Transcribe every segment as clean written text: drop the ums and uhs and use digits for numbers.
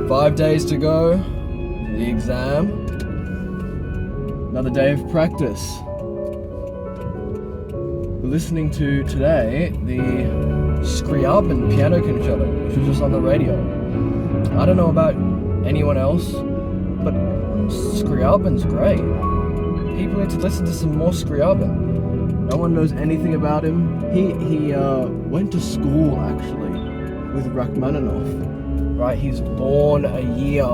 5 days to go. The exam. Another day of practice. We're listening to today the Scriabin piano concerto, which was just on the radio. I don't know about anyone else, but Scriabin's great. People need to listen to some more Scriabin. No one knows anything about him. He went to school actually with Rachmaninoff. Right, he's born a year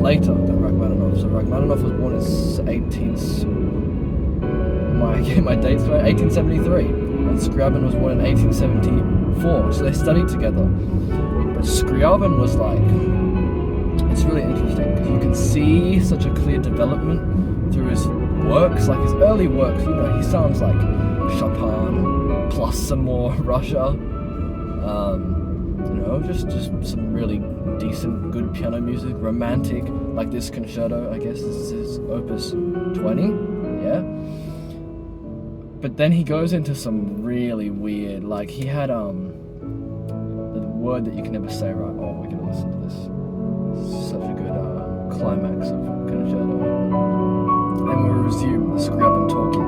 later than Rachmaninoff. So Rachmaninoff was born in 1873, and Scriabin was born in 1874. So they studied together. But Scriabin was like, it's really interesting because you can see such a clear development through his works, like his early works. You know, he sounds like Chopin plus some more Russia. You know, just some really decent, good piano music, romantic, like this concerto. I guess this is Opus 20, yeah. But then he goes into some really weird, like he had the word that you can never say right. Oh, we're gonna listen to this. Such a good climax of concerto. And we'll resume the Scriabin talking.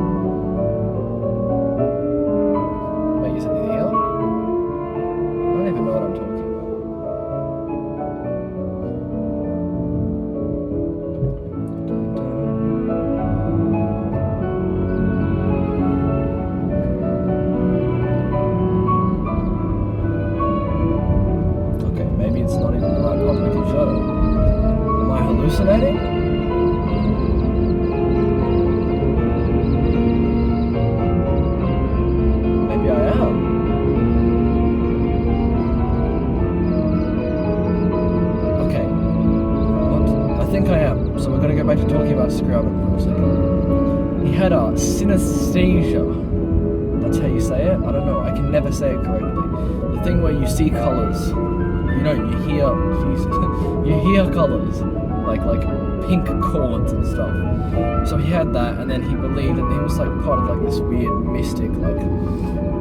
Wait, is it here? I don't even know what I'm talking about. Okay, maybe it's not even the right part of the concerto. Am I hallucinating? Maybe I am. Okay. What? I think I am. So we're going to go back to talking about Scriabin for a second. He had a synesthesia. That's how you say it? I don't know. I can never say it correctly. The thing where you see colors. You know, you hear, Jesus, you hear colors, like pink chords and stuff. So he had that, and then he believed that he was like part of like this weird mystic like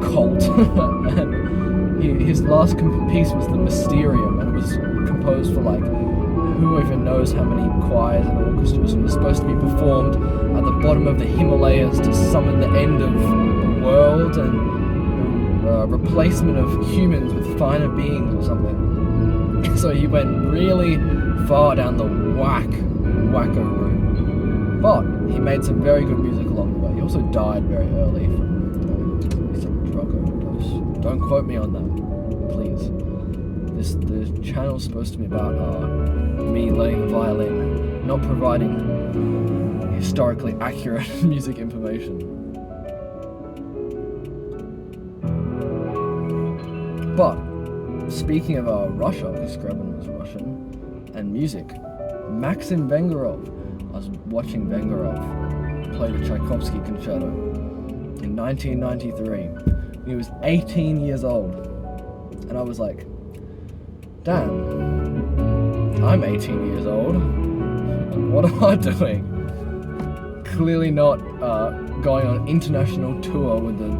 cult. And his last piece was the Mysterium, and it was composed for like who even knows how many choirs and orchestras. It was supposed to be performed at the bottom of the Himalayas to summon the end of the world and replacement of humans with finer beings or something. So he went really far down the wacko route. But he made some very good music along the way. He also died very early from some drug overdose. Don't quote me on that, please. The channel's supposed to be about me learning the violin, not providing historically accurate music information. But speaking of Russia, because Scriabin was Russian, and music, Maxim Vengerov. I was watching Vengerov play the Tchaikovsky Concerto in 1993. He was 18 years old, and I was like, damn, I'm 18 years old. What am I doing? Clearly not going on an international tour with the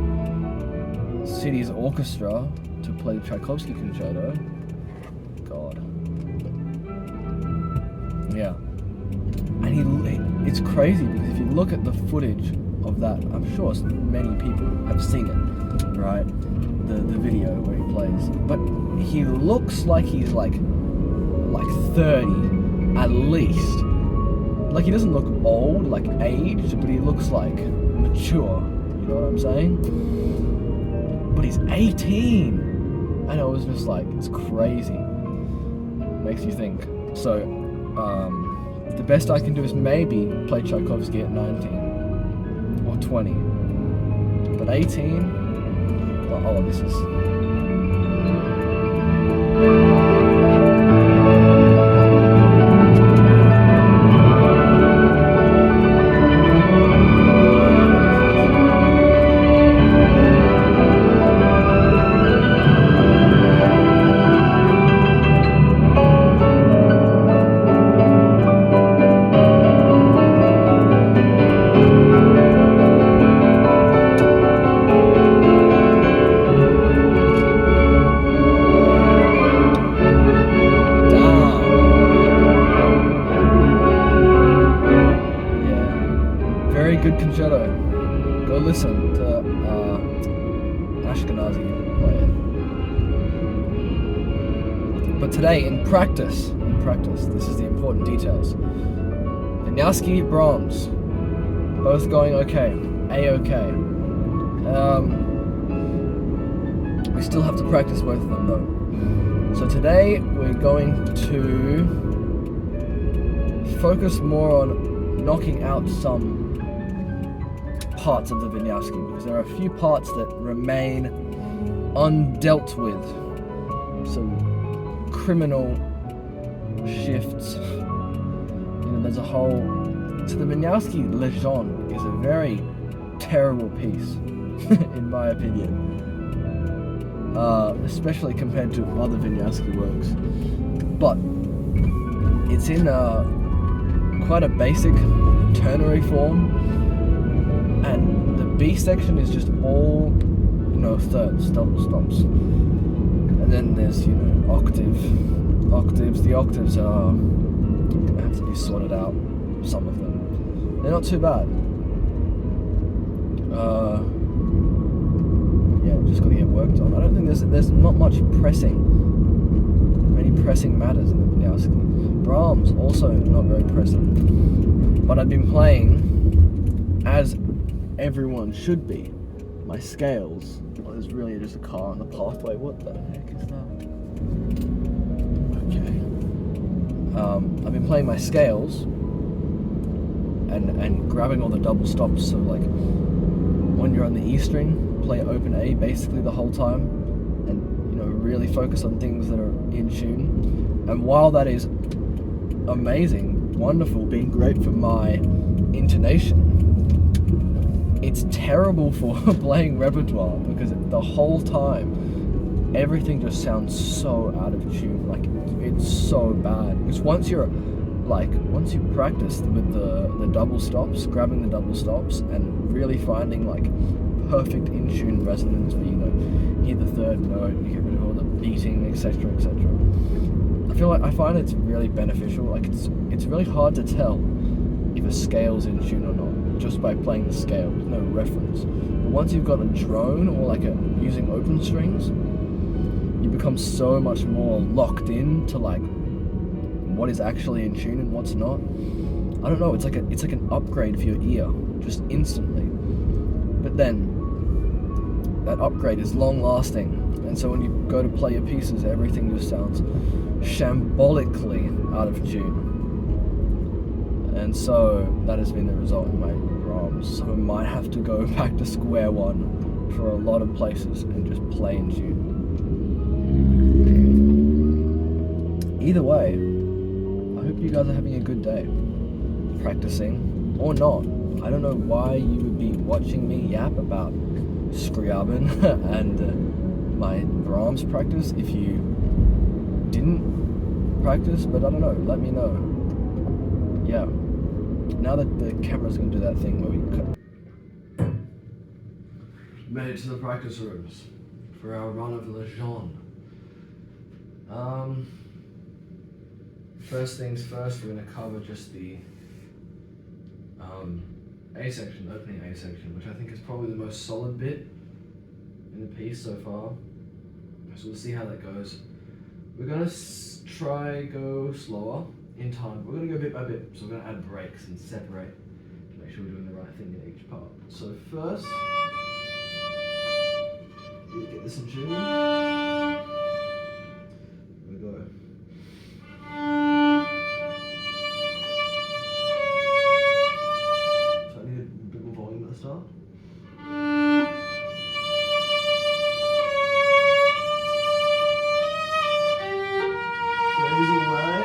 city's orchestra to play the Tchaikovsky Concerto. God. Yeah. And it's crazy because if you look at the footage of that, I'm sure many people have seen it, right? The video where he plays. But he looks like he's like 30 at least. Like he doesn't look old, like aged, but he looks like mature. You know what I'm saying? But he's 18. And I was just like, it's crazy. Makes you think. So, the best I can do is maybe play Tchaikovsky at 19 or 20. But 18, oh, this is... But today, in practice, this is the important details. Wieniawski, Brahms, both going okay, A-okay. We still have to practice both of them though. So today we're going to focus more on knocking out some parts of the Wieniawski, because there are a few parts that remain undealt with. Some criminal shifts. There's a whole... So the Wieniawski Legion is a very terrible piece, in my opinion. Especially compared to other Wieniawski works. But it's in quite a basic ternary form, and the B section is just all, thirds, double stops. And then there's, octaves. The octaves are gonna have to be sorted out, some of them. They're not too bad. Just gotta get worked on. I don't think there's not much many pressing matters in the Wieniawski. Brahms also not very pressing. But I've been playing, as everyone should be, my scales. Oh, there's really just a car on the pathway. What the heck is that? Okay. I've been playing my scales and grabbing all the double stops. So like, when you're on the E string, play open A basically the whole time, and really focus on things that are in tune. And while that is amazing, wonderful, being great for my intonation, it's terrible for playing repertoire, because the whole time everything just sounds so out of tune. Like, it's so bad. Because once you practice with the double stops, grabbing the double stops and really finding like perfect in tune resonance where hear the third note, you get rid of all the beating, etc., etc. I find it's really beneficial. Like, it's really hard to tell if a scale's in tune or not just by playing the scale with no reference. But once you've got a drone or like using open strings, you become so much more locked in to like what is actually in tune and what's not. I don't know, it's like an upgrade for your ear, just instantly. But then that upgrade is long lasting, and so when you go to play your pieces, everything just sounds shambolically out of tune. And so that has been the result in my Brahms. So I might have to go back to square one for a lot of places and just play in tune. Either way, I hope you guys are having a good day, practicing or not. I don't know why you would be watching me yap about Scriabin and my Brahms practice if you didn't practice, but I don't know, let me know. Yeah, now that the camera's going to do that thing where we made it to the practice rooms for our run of Legion. First things first, we're going to cover just the A section, opening A section, which I think is probably the most solid bit in the piece so far. So we'll see how that goes. We're going to try go slower in time. We're going to go bit by bit, so we're going to add breaks and separate to make sure we're doing the right thing in each part. So first, you get this in tune. Here we go. Start. Phase away.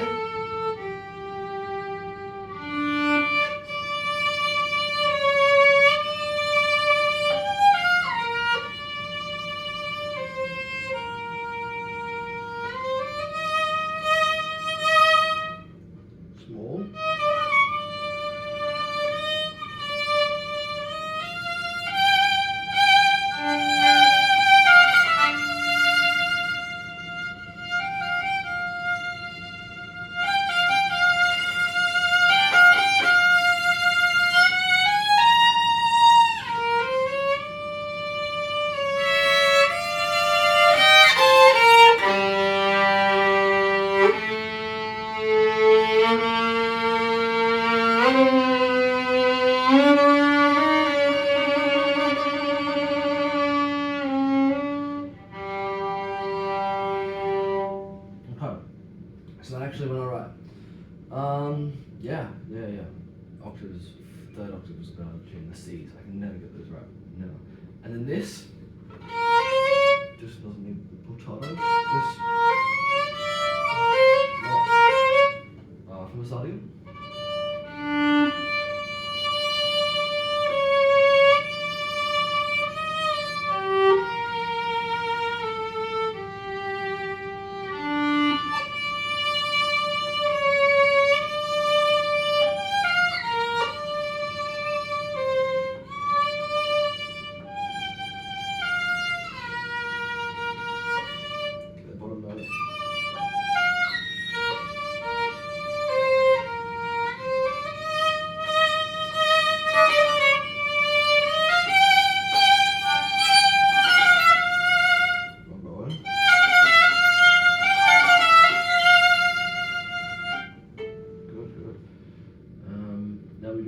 actually went alright. Yeah. Octaves, third octave was about G and the C's. I can never get those right. Never. And then this just doesn't need the portato. Just not from the start again.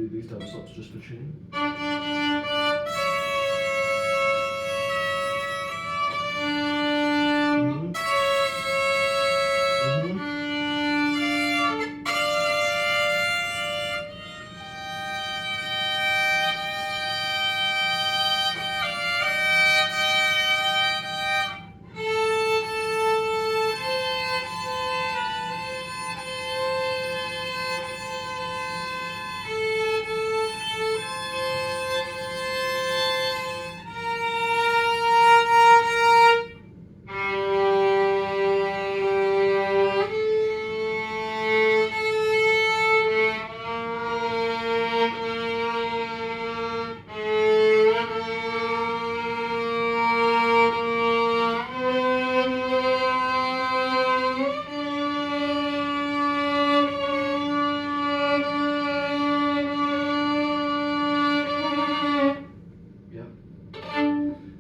These double stops just for tuning.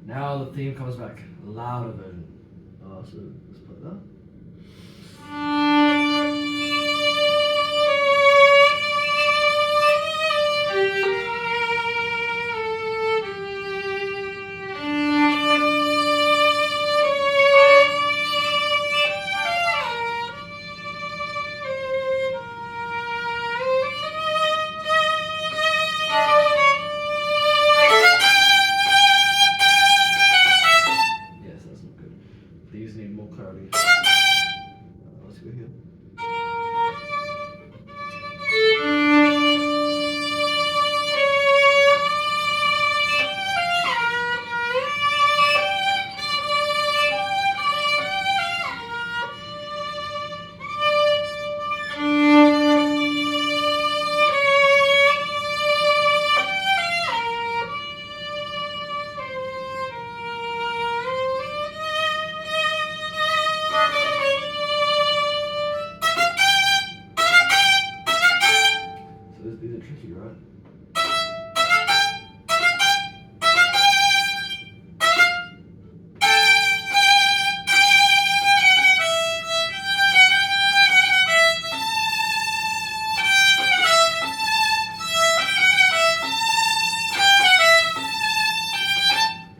Now the theme comes back, a louder version. So let's play that. Let's go here. These are tricky, right?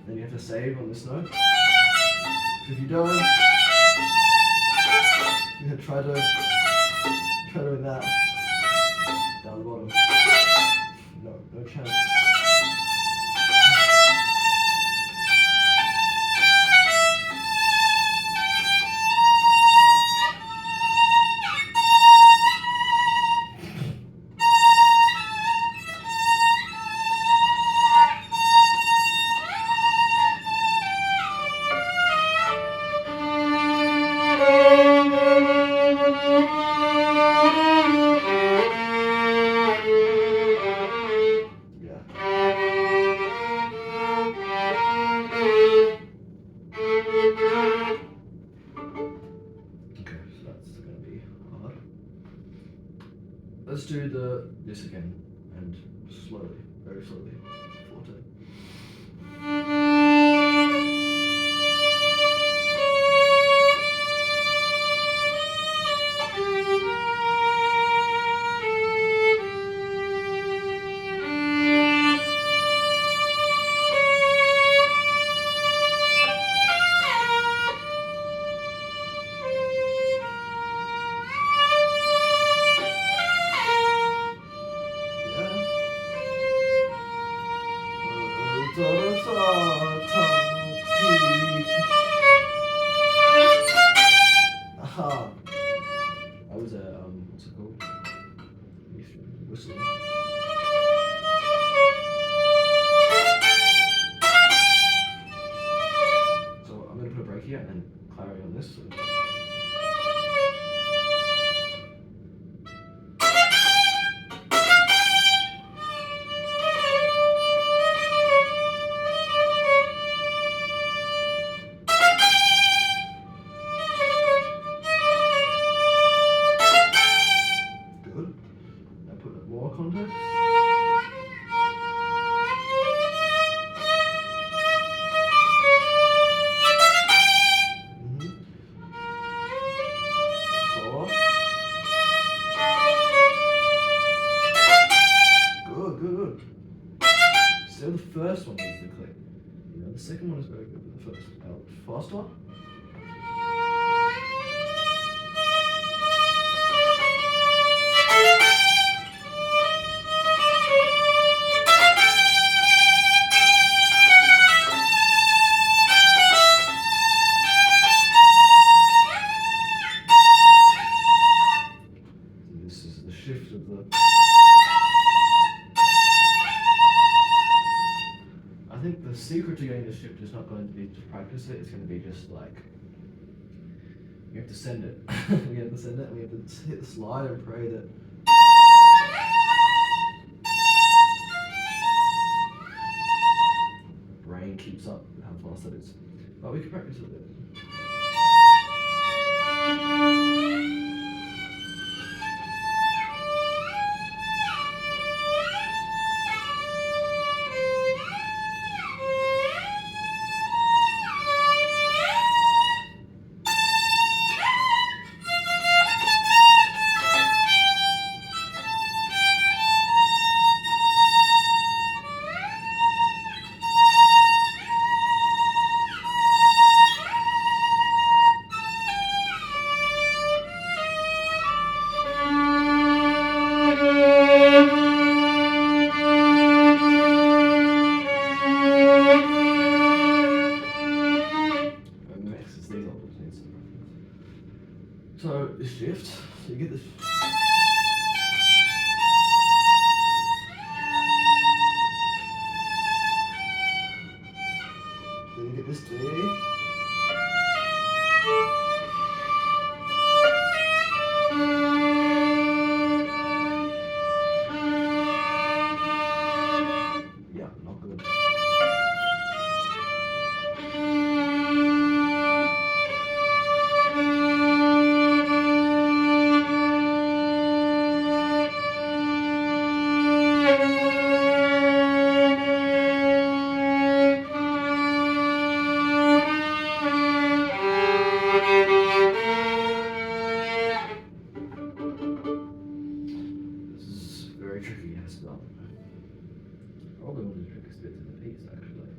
Then you have to save on this note. If you don't, you have to try doing that. Down the bottom. No chance. Let's do this again, and slowly, very slowly, forte. last one. This is the shift of the. I think the secret to getting the shift is not going to be to practice it, it's going to be just like. We have to send it. We have to send it and we have to hit the slide and pray that. Brain keeps up with how fast it is. But we can practice it a bit. So the shift, so you get this. Then you get this D. Yeah, not good. Very tricky, yes, but probably one of the trickiest bits in the piece, actually.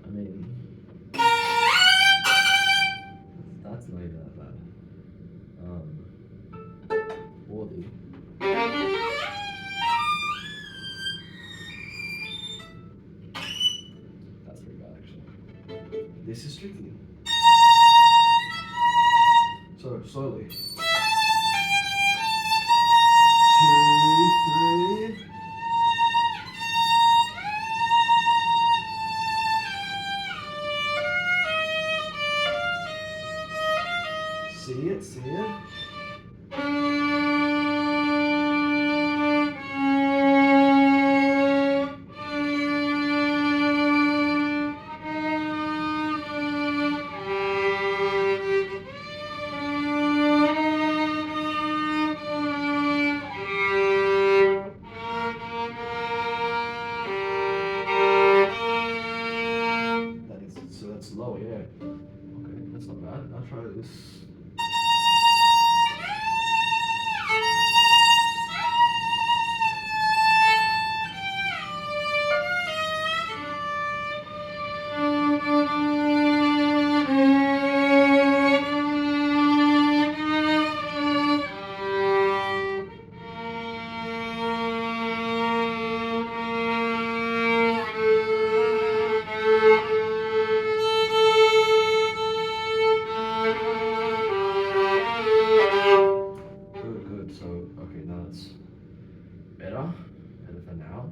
I mean, that's not even that bad. Or the. That's pretty bad, actually. This is tricky. So, slowly. 2, 3. See it, see it. So that's low, yeah. Okay, that's not bad. I'll try this. Good. So, okay, now it's better for now.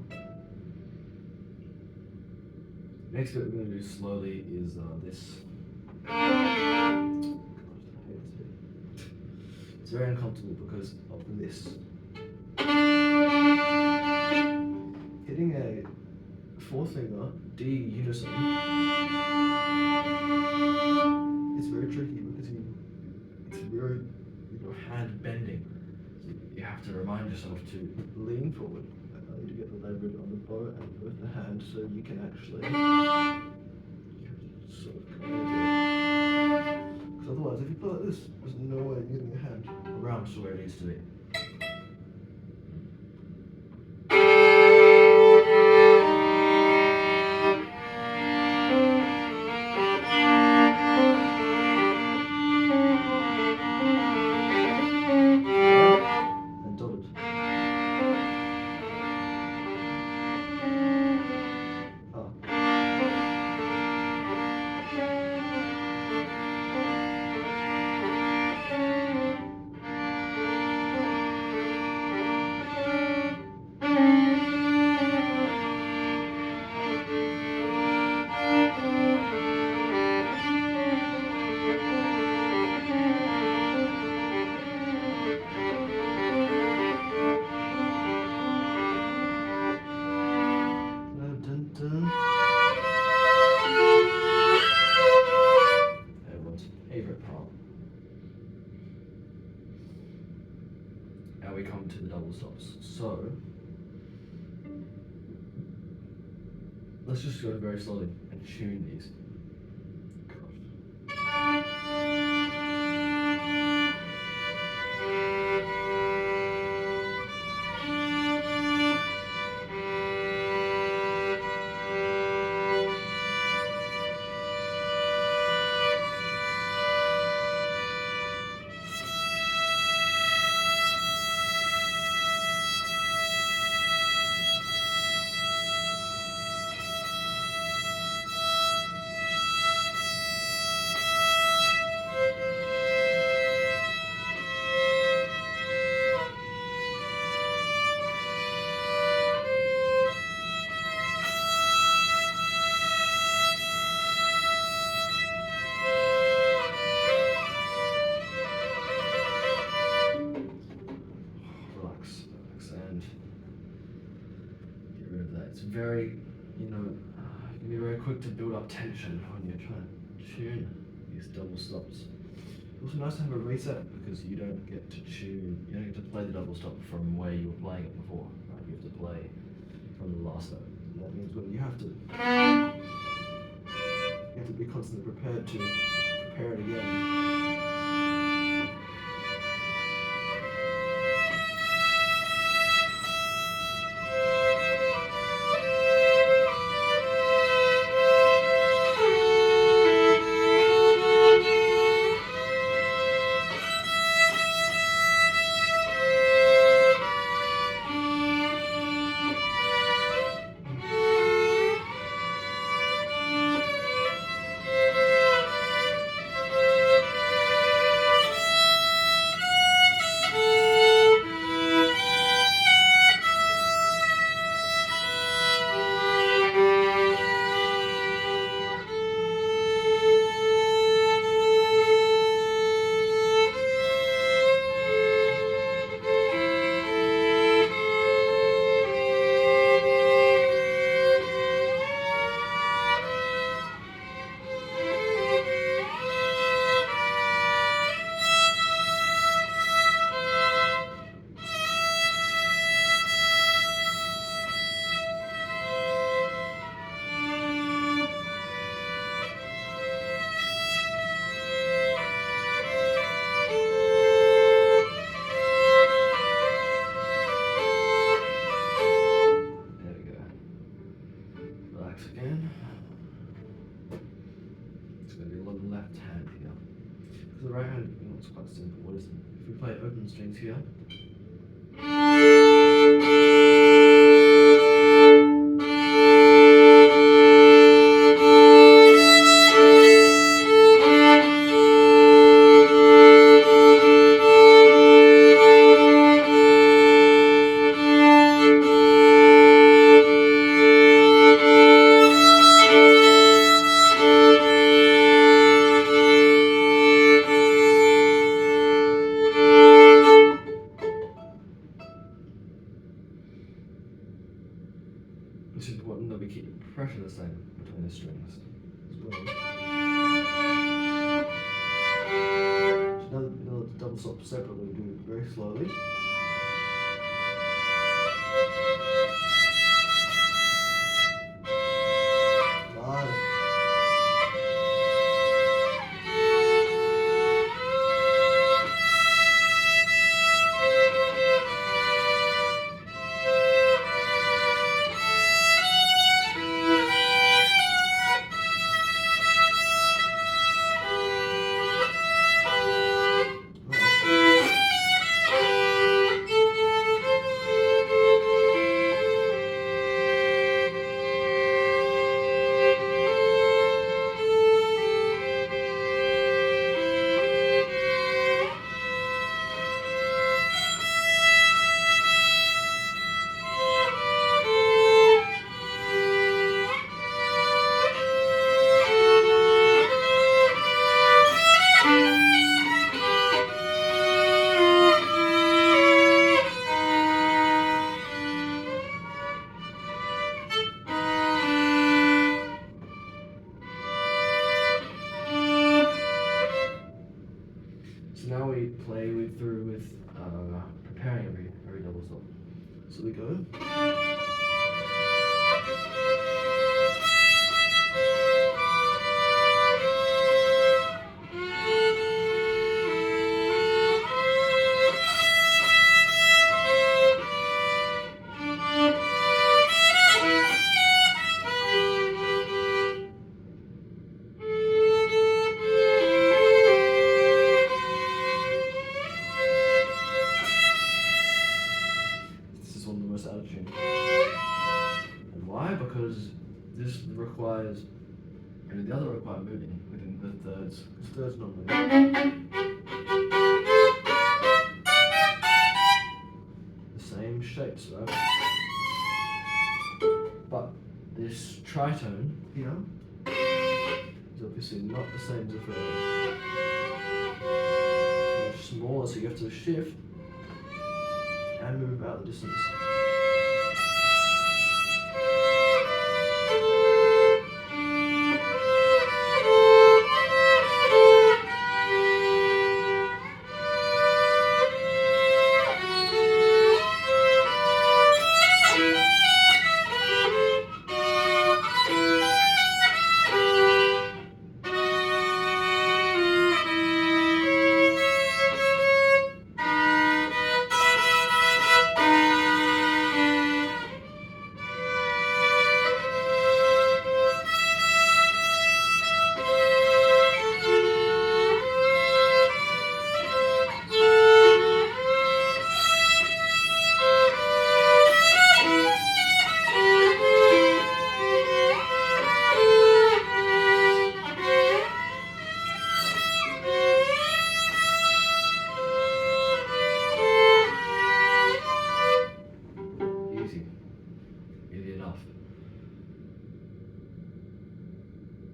Next bit we're going to do slowly is this. Gosh, I hate this bit. It's very uncomfortable because of this. Hitting a fourth finger D unison. It's very tricky because it's very hand bending. So you have to remind yourself to lean forward. I need to get the leverage on the bow and both the hands so you can actually sort of communicate. Because otherwise, if you put it like this, there's no way you're getting your hand around to where it needs to be. now we come to the double stops. So let's just go very slowly and tune these. And get rid of that. It's very, you can be very quick to build up tension when you're trying to tune these double stops. It's also nice to have a reset because you don't get to play the double stop from where you were playing it before, right? You have to play from the last note. And that means you have to be constantly prepared to prepare it again. Again. It's going to be a lot of left hand here. Because the right hand, it's quite simple. What is it? If we play open strings here. It's important that we keep the pressure the same between the strings as well. So now the double stop separately, we do it very slowly. preparing every double stop. So we go. One of the most out of tune. And why? Because this requires, and the other require moving within the thirds. Because thirds not moving. The same shapes, right? But this tritone here is obviously not the same as a third. It's much smaller, so you have to shift and move out the distance.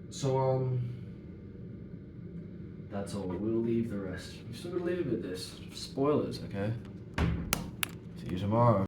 So that's all. We'll leave the rest. We still gotta leave a bit of this. Spoilers, okay? See you tomorrow.